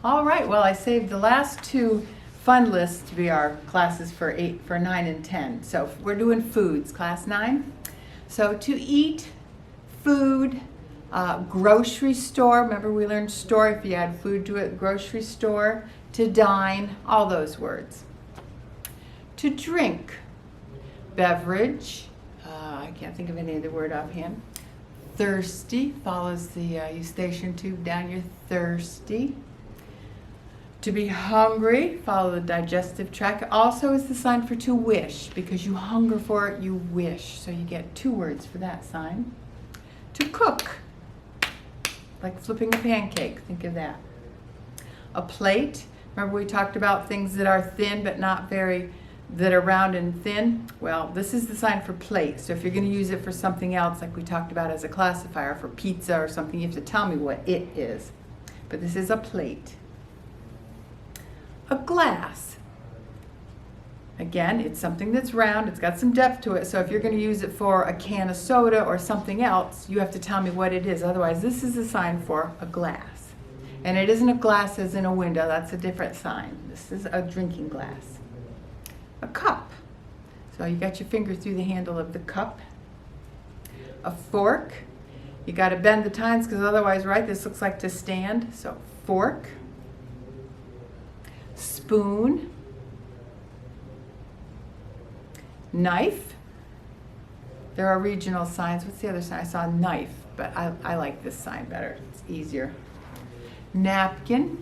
All right, well, I saved the last two fun lists to be our classes for 9 and 10. So we're doing foods, class 9. So to eat, food, grocery store, remember we learned store if you add food to it, grocery store, to dine, all those words. To drink, beverage, I can't think of any other word offhand. Thirsty, follows the eustachian tube down, you're thirsty. To be hungry, follow the digestive tract. Also is the sign for to wish, because you hunger for it, you wish. So you get 2 words for that sign. To cook, like flipping a pancake, think of that. A plate, remember we talked about things that are thin but not very, that are round and thin? Well, this is the sign for plate. So if you're going to use it for something else, like we talked about as a classifier for pizza or something, you have to tell me what it is. But this is a plate. A glass. Again, it's something that's round, it's got some depth to it, so if you're going to use it for a can of soda or something else, you have to tell me what it is. Otherwise, this is a sign for a glass. And it isn't a glass as in a window, that's a different sign. This is a drinking glass. A cup. So you got your finger through the handle of the cup. A fork. You got to bend the tines because otherwise, right, this looks like to stand. So fork. Spoon, knife. There are regional signs. What's the other sign? I saw knife, but I like this sign better. It's easier. Napkin.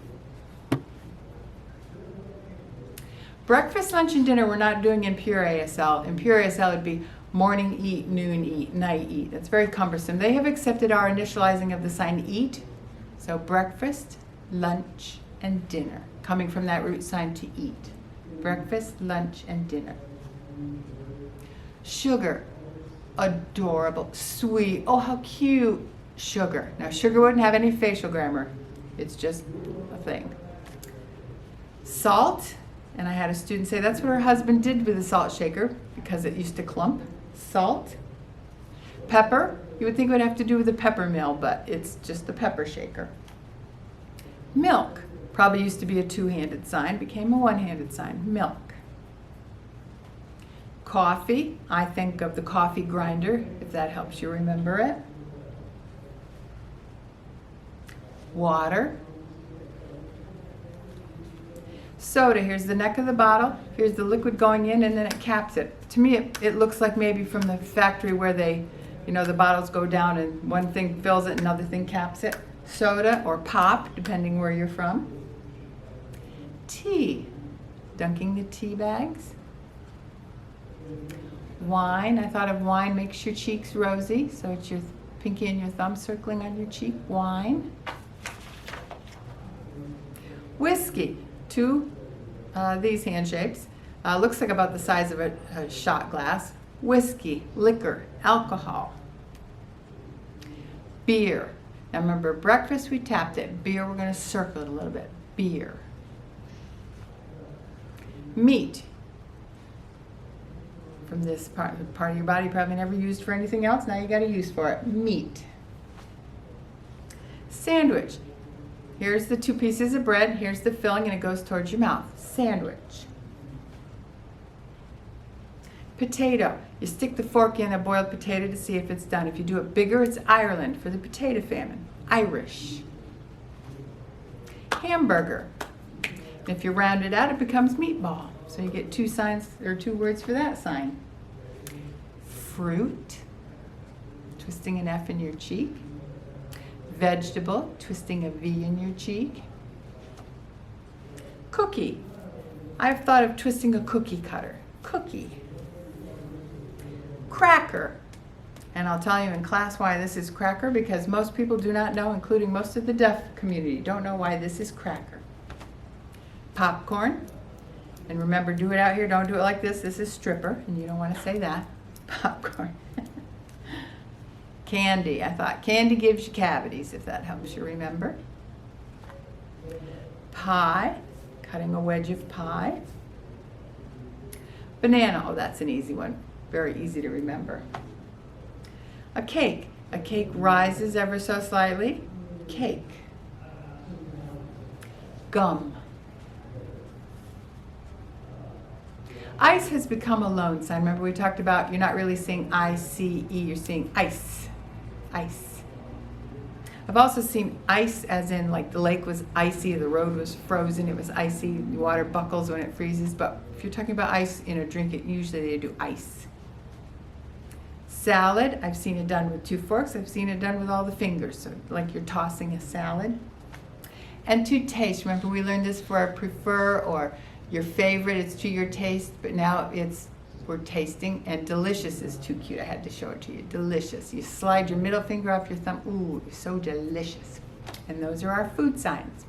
Breakfast, lunch, and dinner we're not doing in pure ASL. In pure ASL it would be morning eat, noon eat, night eat. That's very cumbersome. They have accepted our initializing of the sign eat. So breakfast, lunch, and dinner, coming from that root sign to eat. Breakfast, lunch, and dinner. Sugar, adorable, sweet, oh how cute, sugar. Now sugar wouldn't have any facial grammar, it's just a thing. Salt, and I had a student say that's what her husband did with the salt shaker because it used to clump. Salt. Pepper, you would think it would have to do with the pepper mill, but it's just the pepper shaker. Milk. Probably used to be a 2-handed sign, became a 1-handed sign, milk. Coffee, I think of the coffee grinder, if that helps you remember it. Water. Soda, here's the neck of the bottle, here's the liquid going in, and then it caps it. To me, it looks like maybe from the factory where they, you know, the bottles go down and one thing fills it, another thing caps it. Soda or pop, depending where you're from. Tea, dunking the tea bags. Wine, I thought of wine makes your cheeks rosy, so it's your pinky and your thumb circling on your cheek. Wine. Whiskey, 2 these hand shapes. Looks like about the size of a shot glass. Whiskey, liquor, alcohol. Beer. Now remember, breakfast we tapped it. Beer, we're going to circle it a little bit. Beer. Meat. From this part of your body probably never used for anything else. Now you got a use for it. Meat. Sandwich. Here's the 2 pieces of bread. Here's the filling, and it goes towards your mouth. Sandwich. Potato. You stick the fork in a boiled potato to see if it's done. If you do it bigger, it's Ireland for the potato famine. Irish. Hamburger. If you round it out, it becomes meatball. So you get 2 signs or 2 words for that sign. Fruit, twisting an F in your cheek. Vegetable, twisting a V in your cheek. Cookie. I've thought of twisting a cookie cutter. Cookie. Cracker. And I'll tell you in class why this is cracker, because most people do not know, including most of the deaf community, don't know why this is cracker. Popcorn. And remember, do it out here, don't do it like this. This is stripper, and you don't want to say that. Popcorn. Candy. I thought candy gives you cavities, if that helps you remember. Pie. Cutting a wedge of pie. Banana. Oh, that's an easy one. Very easy to remember. A cake. A cake rises ever so slightly. Cake. gum. Ice has become a loan sign. Remember we talked about you're not really saying I-C-E, you're saying ice. Ice. I've also seen ice as in like the lake was icy, the road was frozen, it was icy, the water buckles when it freezes. But if you're talking about ice in a drink, usually they do ice. Salad, I've seen it done with 2 forks. I've seen it done with all the fingers, so like you're tossing a salad. And to taste, remember we learned this for our prefer or your favorite, it's to your taste, but now we're tasting, and delicious is too cute. I had to show it to you. Delicious. You slide your middle finger off your thumb. Ooh, so delicious. And those are our food signs.